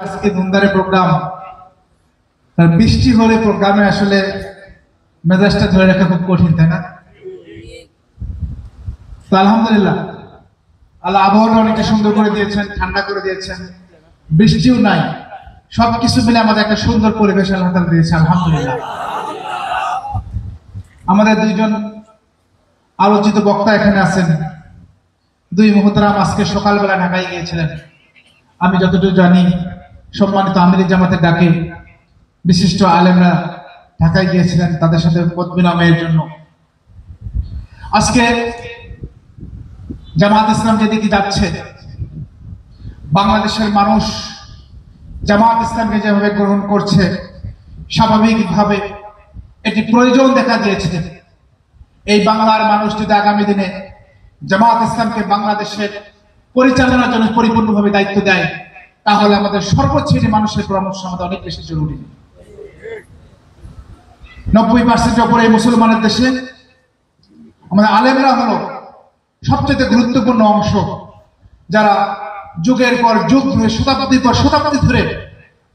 আজকে ধুমধারে প্রোগ্রাম, বৃষ্টি হলে প্রোগ্রামে আসলে মেজাজটা ধরে রাখা খুব কঠিন, তাই না? তো আলহামদুলিল্লাহ, আল্লাহ আবহাওয়াটা অনেকটা সুন্দর করে দিয়েছেন, ঠান্ডা করে দিয়েছেন, বৃষ্টিও নাই, সবকিছু মিলে আমাদের একটা সুন্দর পরিবেশ আল্লাহ তাআলা দিয়েছে, আলহামদুলিল্লাহ। আমাদের দুইজন আলোচিত বক্তা এখানে আছেন, দুই মুহতারাম আজকে সকালবেলা ঢাকায় গিয়েছিলেন। আমি যতটুকু জানি সম্মানিত আমির জামাতের ডাকে বিশিষ্ট আলেমরা ঢাকায় গিয়েছিলেন তাদের সাথে মত বিনিময়ের জন্য। আজকে জামাত ইসলাম যেদিকে যাচ্ছে, বাংলাদেশের মানুষ জামাত ইসলামকে যেভাবে গ্রহণ করছে, স্বাভাবিকভাবে এটি প্রয়োজন দেখা দিয়েছে। এই বাংলার মানুষ যদি আগামী দিনে জামাত ইসলামকে বাংলাদেশের পরিচালনার জন্য পরিপূর্ণভাবে দায়িত্ব দেয়, তাহলে আমাদের সর্বশ্রেণী মানুষের পরামর্শ আমাদের অনেক বেশি জরুরি। 90% উপরে মুসলমানের দেশে আমাদের আলেমরা হলো সবচেয়ে গুরুত্বপূর্ণ অংশ, যারা যুগের পর যুগ ধরে, শতাব্দীর পর শতাব্দী ধরে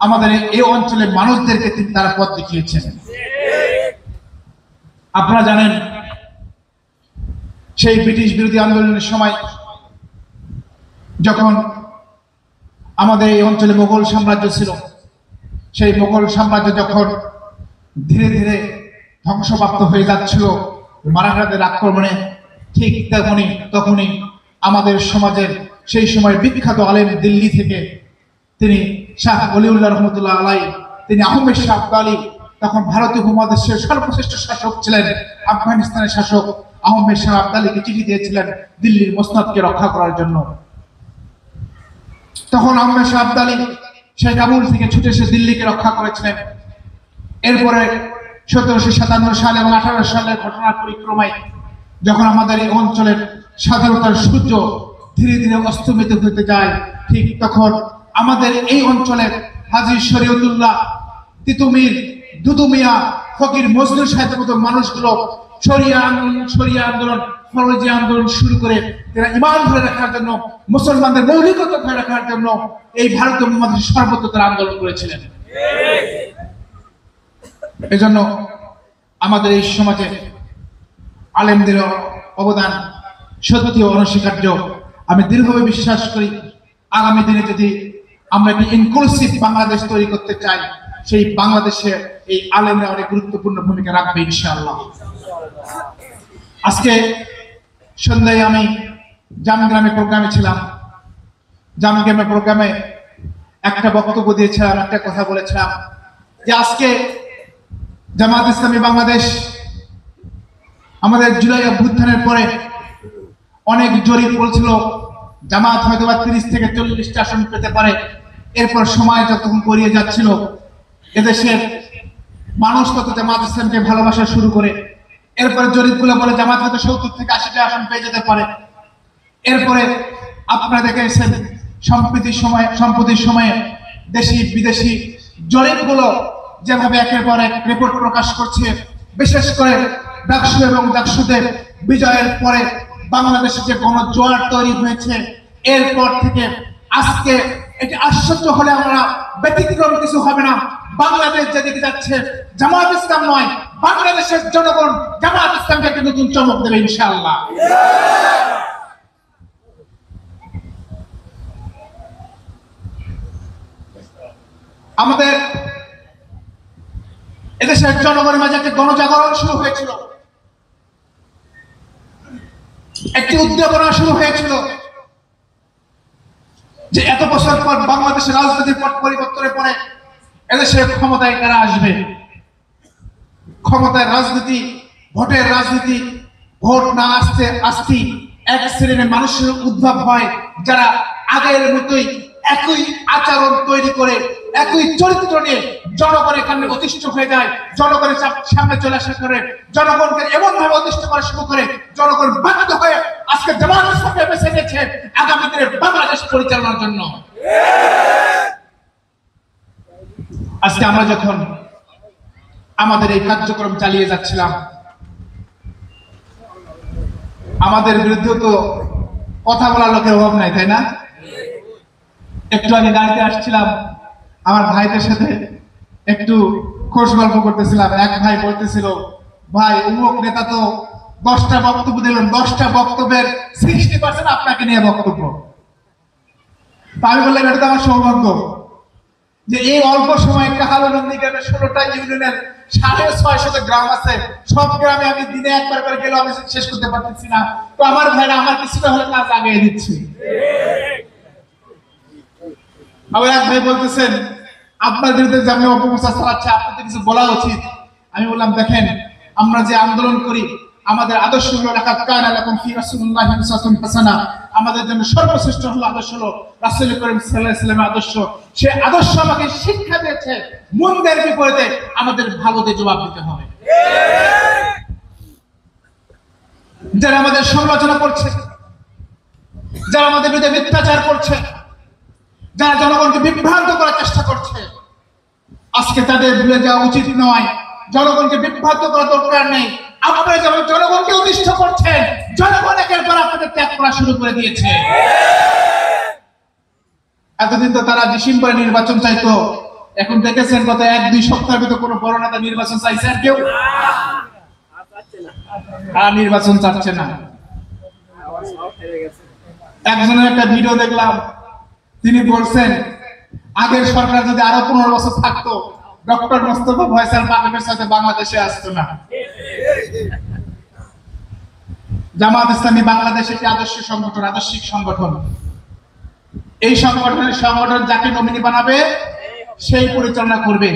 আমাদের এই অঞ্চলের মানুষদেরকে তারা পথ দেখিয়েছেন। আপনারা জানেন, সেই ব্রিটিশ বিরোধী আন্দোলনের সময় যখন আমাদের এই অঞ্চলে মোগল সাম্রাজ্য ছিল, সেই মোগল সাম্রাজ্য যখন ধীরে ধীরে ধ্বংসপ্রাপ্ত হয়ে যাচ্ছিল মারাঠাদের আক্রমণে, ঠিক তখনই আমাদের সমাজের সেই সময় বিখ্যাত আলেম দিল্লি থেকে তিনি শাহ ওলিউল্লাহ রহমতুল্লাহ আলাই, তিনি আহমেদ শাহ আবদালী, তখন ভারতীয় উপমহাদেশের সর্বশ্রেষ্ঠ শাসক ছিলেন, আফগানিস্তানের শাসক আহমেদ শাহ আবদালীকে চিঠি দিয়েছিলেন দিল্লির মসনদকে রক্ষা করার জন্য। তখন আহমেদ শাহ আবদালী সেই কাবুল থেকে ছুটে এসে দিল্লিকে রক্ষা করেছিলেন। এরপরে 1757 সাল এবং 18 সালের ঘটনার পরিক্রমায় যখন আমাদের এই অঞ্চলের স্বাধীনতার সূর্য ধীরে ধীরে অস্তমিত হতে যায়, ঠিক তখন আমাদের এই অঞ্চলের হাজী শরীয়তুল্লাহ, তিতুমির, দুদুমিয়া, ফকির মজনু সাহেবের মতো মানুষগুলো শরিয়া আন্দোলন, ফরজি আন্দোলন শুরু করে তারা ঈমান ধরে রাখার জন্য, মুসলমানদের মৌলিকতা ধরে রাখার জন্য এই ভারতীয় উপমহাদেশে সর্বত্র তারা আন্দোলন করেছিলেন। এজন্য আমাদের এই সমাজে আলেমদের অবদান সত্যি অনস্বীকার্য। আমি দৃঢ়ভাবে বিশ্বাস করি, আগামী দিনে যদি আমরা একটি ইনক্লুসিভ বাংলাদেশ তৈরি করতে চাই, সেই বাংলাদেশে এই আলেমরা অনেক গুরুত্বপূর্ণ ভূমিকা রাখবে ইনশাআল্লাহ। আজকে সন্ধ্যায় আমি জামগ্রামে প্রোগ্রামে ছিলাম। জামগ্রামে প্রোগ্রামে একটা বক্তব্য দিয়েছিলাম, একটা কথা বলেছিলাম যে আজকে জামাত ইসলামী বাংলাদেশ আমাদের জুলাই অভ্যুত্থানের পরে অনেক জরিপ বলছিল জামাত হয়তো 30 থেকে 40টা আসন পেতে পারে। এরপর সময় যখন গড়িয়ে যাচ্ছিল, এদেশের মানুষ কত জামাত ইসলামকে ভালোবাসা শুরু করে। এরপরে জরিপগুলো বলে জামাত হয়তো 70 থেকে 80টা আসন পেয়ে যেতে পারে। এরপরে আপনারা দেখেছেন সম্প্রতির সময়ে দেশি বিদেশি জরিপগুলো যেভাবে একের পর এক রিপোর্ট প্রকাশ করছে, বিশেষ করে ডাকসু এবং ডাকসুদের বিজয়ের পরে বাংলাদেশে যে গণজোয়ার তৈরি হয়েছে, এরপর থেকে আজকে এটি আশ্চর্য হলে আমরা ব্যতিক্রম কিছু হবে না। বাংলাদেশ যেদিকে যাচ্ছে, জামাত ইসলাম নয়, বাংলাদেশের জনগণ জামাত ইসলামকে একটা নতুন চমক দেবে ইনশাআল্লাহ। আমাদের এদেশের জনগণের মাঝে একটা গণজাগরণ শুরু হয়েছিল, একটি উদ্দীপনা শুরু হয়েছিল যে এত বছর পর বাংলাদেশের রাজনৈতিক পট পরিবর্তনের পরে এদেশের ক্ষমতায় কারা আসবে। ক্ষমতায় রাজনীতি, ভোটের রাজনীতি, ভোট না আসতে এক শ্রেণীর মানুষের উদ্ভব হয়, যারা আগের মতোই একই আচরণ তৈরি করে, একই চরিত্র নিয়ে জনগণের কানে অতিষ্ঠ হয়ে যায়, জনগণের সামনে চলে আসা করে, জনগণকে এমন ভাবে অতিষ্ঠ করা শুরু করে, জনগণ বাধ্য হয়ে আজকে জামাত ইসলামকে বেছে নিয়েছে আগামী দিনের বাংলাদেশ পরিচালনার জন্য। আজকে আমরা যখন আমাদের এই কার্যক্রম চালিয়ে যাচ্ছিলাম, আমাদের বিরুদ্ধে তো কথা বলার লোকের অভাব নাই, তাই না? একটু আগে গাড়িতে আসছিলাম, আমার ভাইদের সাথে একটু খোশ গল্প করতেছিলাম। এক ভাই বলতেছিল, ভাই অমুক নেতা তো 10টা বক্তব্য দিলেন, 10টা বক্তব্যের 60% আপনাকে নিয়ে বক্তব্য। আমি বললাম এটা তো আমার সৌভাগ্য যে এই অল্প সময় কাহালুনন্দী গ্রামে 16টা ইউনিয়নের 650 গ্রাম আছে, সব গ্রামে আমি দিনে একবার করে গেলেও আমি শেষ করতে পারতেছি না। তো আমার ভাইরা আমার কিছুটা হলে কাজ আগে দিচ্ছে। আবার এক ভাই বলতেছেন, আপনার বিরুদ্ধে যে আমি অপপ্রচার চালাচ্ছে, আপনাদের কিছু বলা উচিত। আমি বললাম, দেখেন আমরা যে আন্দোলন করি, আমাদের আদর্শ হলো লাকাদ কানা লাকুম ফি রাসূলিল্লাহি উসওয়াতুন হাসানা। আমাদের জন্য সর্বশ্রেষ্ঠ হলো আদর্শ হলো রাসূল করিম সাল্লাল্লাহু আলাইহি ওয়াসাল্লামের আদর্শ। সে আদর্শ আমাকে শিক্ষা দিয়েছে মন্দের বিপরীতে আমাদের ভালোতে জবাব দিতে হবে। যারা আমাদের সমালোচনা করছে, যারা আমাদের বিরুদ্ধে মিথ্যাচার করছে, যারা জনগণকে বিভ্রান্ত করার চেষ্টা করছে, আজকে তাদের ভুলে যাওয়া উচিত নয়। জনগণকে বিভ্রান্ত করার দরকার নেই। আপনারা যেমন জনগণকে উদ্দিষ্ট করছেন, জনগণ একের পর আপনাদের ত্যাগ করা শুরু করে দিয়েছে। এতদিন তো তারা ডিসেম্বরে নির্বাচন চাইতো, এখন দেখেছেন গত 1-2 সপ্তাহের ভিতরে কোনো বড় নেতা নির্বাচন চাইছে আর কেউ আর নির্বাচন চাচ্ছে না। একজনের একটা ভিডিও দেখলাম, তিনি বলছেন আগের সরকার যদি আরো 15 বছর থাকতো, ডক্টর মোস্তফা ফয়সাল পাকের সাথে বাংলাদেশে আসতো না। জামাত ইসলামী বাংলাদেশ একটি আদর্শ সংগঠন, আদর্শিক সংগঠন। এই সংগঠন যাকে নমিনি বানাবে সেই পরিচালনা করবে,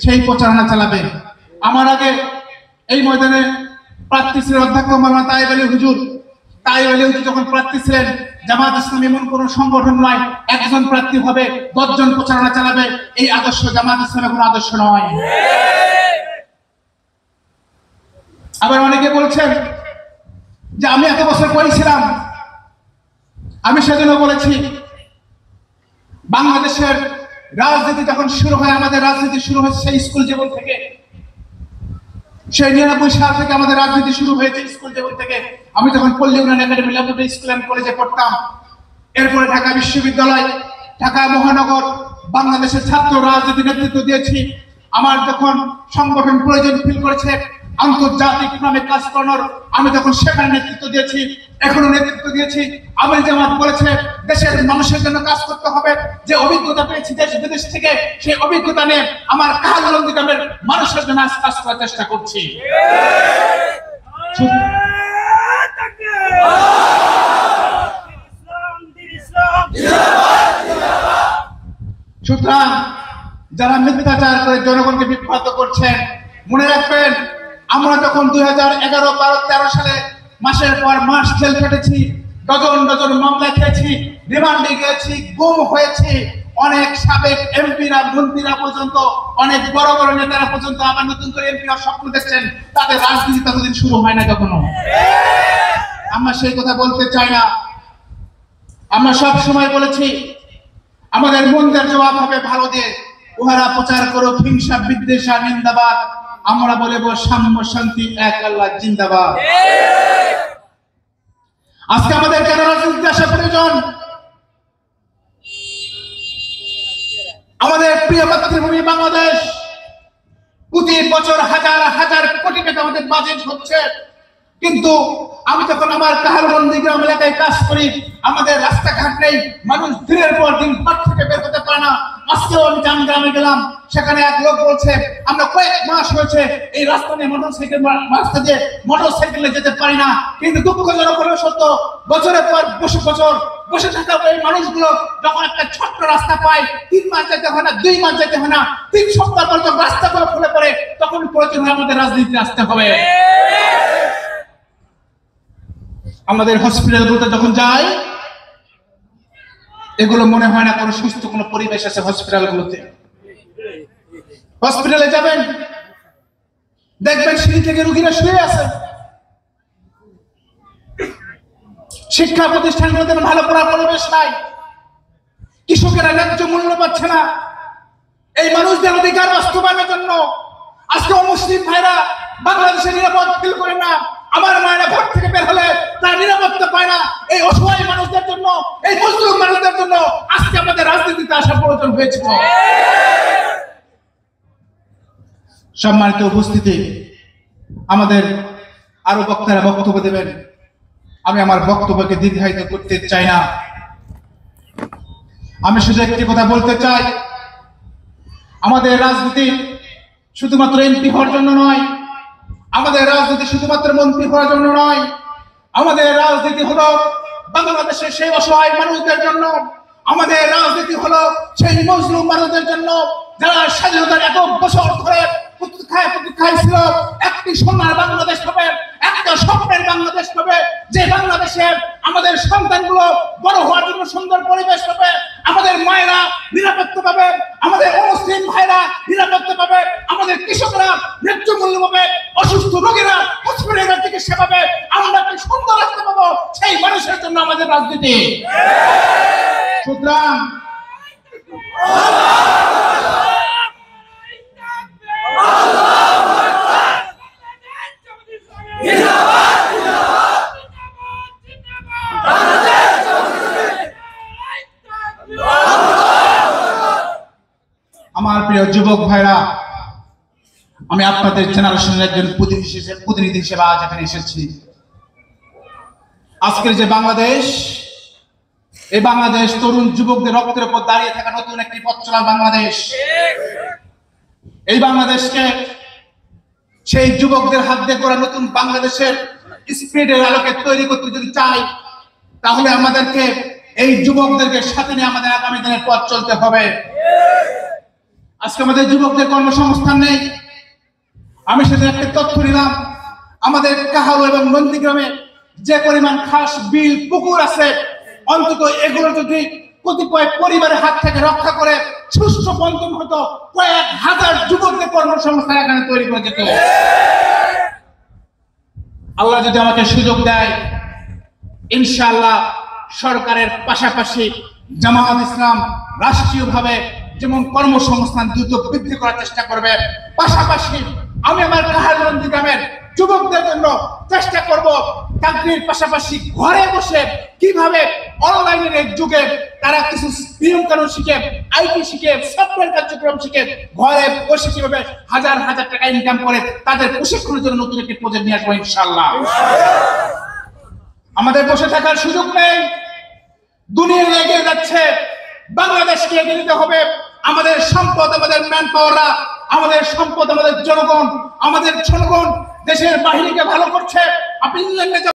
সেই প্রচারণা চালাবে। আমার আগে এই ময়দানে প্রার্থী ছিলেন অধ্যক্ষ মাওলানা তায়েব আলী হুজুর। তায়েব আলী হুজুর যখন প্রার্থী ছিলেন, জামাত ইসলামী এমন কোন সংগঠন নয় একজন প্রার্থী হবে 10 জন প্রচারণা চালাবে, এই আদর্শ জামাত ইসলামের কোনো আদর্শ নয়। আবার অনেকে বলছেন যে আমি এত বছর পড়েছিলাম। আমি সেজন্য বলেছি, বাংলাদেশের রাজনীতি যখন শুরু হয়, আমাদের রাজনীতি শুরু হয়েছে সেই স্কুল জীবন থেকে। সেই 99 সাল থেকে আমাদের রাজনীতি শুরু হয়েছে স্কুল জীবন থেকে। আমি যখন পল্লী উন্নয়ন একাডেমি ল্যাবরেটরি স্কুল অ্যান্ড কলেজে পড়তাম, এরপরে ঢাকা বিশ্ববিদ্যালয়, ঢাকা মহানগর, বাংলাদেশের ছাত্র রাজনীতি নেতৃত্ব দিয়েছি। আমার যখন সংগঠন প্রয়োজন ফিল করেছে আন্তর্জাতিক নামে কাজ করানোর, আমি তখন সেখানে নেতৃত্ব দিয়েছি, এখনো নেতৃত্ব দিয়েছি। আমির জামাত বলেছে দেশের মানুষের জন্য কাজ করতে হবে। যে অভিজ্ঞতা পেয়েছি দেশ বিদেশ থেকে, সেই অভিজ্ঞতা নিয়ে আমার কাহালুনন্দী গ্রামের মানুষের জন্য কাজ করার চেষ্টা করছি। সুতরাং যারা মিথ্যাচার করে জনগণকে বিভ্রান্ত করছেন, মনে রাখবেন আমরা যখন 2011, 12, 13 সালে মাসের পর মাস জেল কেটেছি, ডজন ডজন মামলা খেয়েছি, রিমান্ডে গিয়েছি, গুম হয়েছি, অনেক সাবেক এমপিরা, মন্ত্রীরা পর্যন্ত, অনেক বড় বড় নেতারা পর্যন্ত আবার নতুন করে এমপি হওয়ার স্বপ্ন দেখছেন। তাদের রাজনীতি ততদিন শুরু হয় না কখনো। আমরা সেই কথা বলতে চাই না। আমরা সব সময় বলেছি আমাদের মন্দের জবাব হবে ভালো দিয়ে। উহারা প্রচার করো হিংসা, বিদ্বেষ, নিন্দাবাদ, আমরা বলব সাম্য, শান্তি, এক আল্লাহ জিন্দাবাদ। আজকে আমাদের কেন রাজনীতিতে আসা প্রয়োজন? আমাদের প্রিয় মাতৃভূমি বাংলাদেশ, প্রতি বছর হাজার হাজার কোটি টাকা আমাদের বাজেট হচ্ছে, কিন্তু আমি যখন আমার কাহালুনন্দী গ্রাম এলাকায় কাজ করি, আমাদের রাস্তাঘাট নেই, মানুষ দিনের পর দিন ঘর থেকে বের হতে পারে না। আজকেও আমি গ্রামে গেলাম, সেখানে এক লোক বলছে আমরা কয়েক মাস হয়েছে এই রাস্তা নিয়ে রাস্তা দিয়ে মোটরসাইকেলে যেতে পারি না। কিন্তু দুঃখজনক হলো সত্য, বছরের পর বছর বসে থাকা এই মানুষগুলো যখন একটা ছোট্ট রাস্তা পায়, 3 মাস যেতে হয় না, 2 মাস যেতে হয় না, 3 সপ্তাহ পর যখন রাস্তাগুলো খুলে পড়ে, তখন প্রয়োজন হয় আমাদের রাজনীতিতে আসতে হবে। আমাদের হসপিটালগুলোতে যখন যাই, এগুলো মনে হয় না কোনো সুস্থ কোনো পরিবেশ আছে হসপিটালগুলোতে। হসপিটালে যাবেন, দেখবেন সিঁড়ি থেকে রোগীরা শুয়ে আছে। শিক্ষা প্রতিষ্ঠানগুলোতে ভালো পড়ার পরিবেশ নাই, কৃষকেরা ন্যায্য মূল্য পাচ্ছে না। এই মানুষদের অধিকার বাস্তবায়নের জন্য আজকে মুসলিম ভাইরা বাংলাদেশে নিরাপদ ফিল করে না। আমার মায়েরা ঘর থেকে বের হলে তারা নিরাপত্তা পায় না। এই অসহায় মানুষদের জন্য, এই মজলুম মানুষদের জন্য আজকে আমাদের রাজনীতিতে আসা প্রয়োজন হয়েছিল। সম্মানিত উপস্থিতি, আমাদের আরো বক্তারা বক্তব্য দেবেন। আমি আমার বক্তব্যকে দীর্ঘায়িত করতে চাই না। আমি শুধু একটি কথা বলতে চাই, আমাদের রাজনীতি শুধুমাত্র এমপি হওয়ার জন্য নয়, আমাদের রাজনীতি শুধুমাত্র মন্ত্রী হওয়ার জন্য নয়, আমাদের রাজনীতি হলো বাংলাদেশের সেই অসহায় মানুষদের জন্য, আমাদের রাজনীতি হলো সেই মজলুম মানুষদের জন্য যারা স্বাধীনতার একক বছর ধরে প্রতীক্ষায় ছিল একটি সোনার বাংলাদেশ হবে, একটা স্বপ্নের বাংলাদেশ হবে, যে বাংলাদেশে আমাদের সন্তানগুলো বড় হওয়ার জন্য সুন্দর পরিবেশ পাবে, আমাদের মায়েরা নিরাপত্তা পাবে, আমাদের অমুসলিম ভাইরা নিরাপত্তা পাবে, আমাদের কৃষকরা ন্যায্য মূল্য পাবে, অসুস্থ রোগীরা হসপিটালের চিকিৎসা পাবে, আমরা একটি সুন্দর রাখতে পাবো, সেই মানুষের জন্য আমাদের রাজনীতি। সুতরাং আমার প্রিয় যুবক ভাইরা, আমি আপনাদের জেনারেশনের একজন প্রতিনিধি হিসেবে আজ এখানে এসেছি। আজকের যে বাংলাদেশ, এই বাংলাদেশ তরুণ যুবকদের রক্তের উপর দাঁড়িয়ে থাকা নতুন একটি পথ চলার বাংলাদেশ। এই বাংলাদেশকে সেই যুবকদের হাত দিয়ে করা নতুন বাংলাদেশের স্পিরিটের আলোকে তৈরি করতে যদি চাই, তাহলে আমাদেরকে এই যুবকদেরকে সাথে নিয়ে আমাদের আগামী দিনের পথ চলতে হবে। আজকে আমাদের যুবকদের কর্মসংস্থান নেই। আমি সেদিন একটা তথ্য নিলাম, আমাদের কাহালু এবং নন্দীগ্রামে যে পরিমাণ খাস, বিল, পুকুর আছে, অন্তত এগুলো যদি কতিপয় পরিবারের হাত থেকে রক্ষা করে সুষ্ঠু বন্টন হতো, কয়েক হাজার যুবকদের কর্মসংস্থান এখানে তৈরি করে যেত। আল্লাহ যদি আমাকে সুযোগ দেয়, ইনশাআল্লাহ সরকারের পাশাপাশি জামায়াত ইসলাম রাষ্ট্রীয়ভাবে যেমন কর্মসংস্থান দ্রুত বৃদ্ধি করার চেষ্টা করবে, পাশাপাশি আমি আমার কাহালুনন্দী গ্রামের যুবকদের জন্য চেষ্টা করব চাকরির পাশাপাশি ঘরে বসে কিভাবে অনলাইনের এই যুগে তারা কিছু নিয়ম কানুন শিখে, আইটি শিখে, সফটওয়্যার কার্যক্রম শিখে ঘরে বসে কিভাবে হাজার হাজার টাকা ইনকাম করে তাদের প্রশিক্ষণের জন্য নতুন একটি প্রজেক্ট নিয়ে আসবো ইনশাআল্লাহ। আমাদের বসে থাকার সুযোগ নেই, দুনিয়া এগিয়ে যাচ্ছে, বাংলাদেশকে এগিয়ে নিতে হবে। আমাদের সম্পদ, আমাদের ম্যান পাওয়াররা, আমাদের সম্পদ, আমাদের জনগণ দেশের বাহিনীকে ভালো করছে। আপনি ইংল্যান্ডে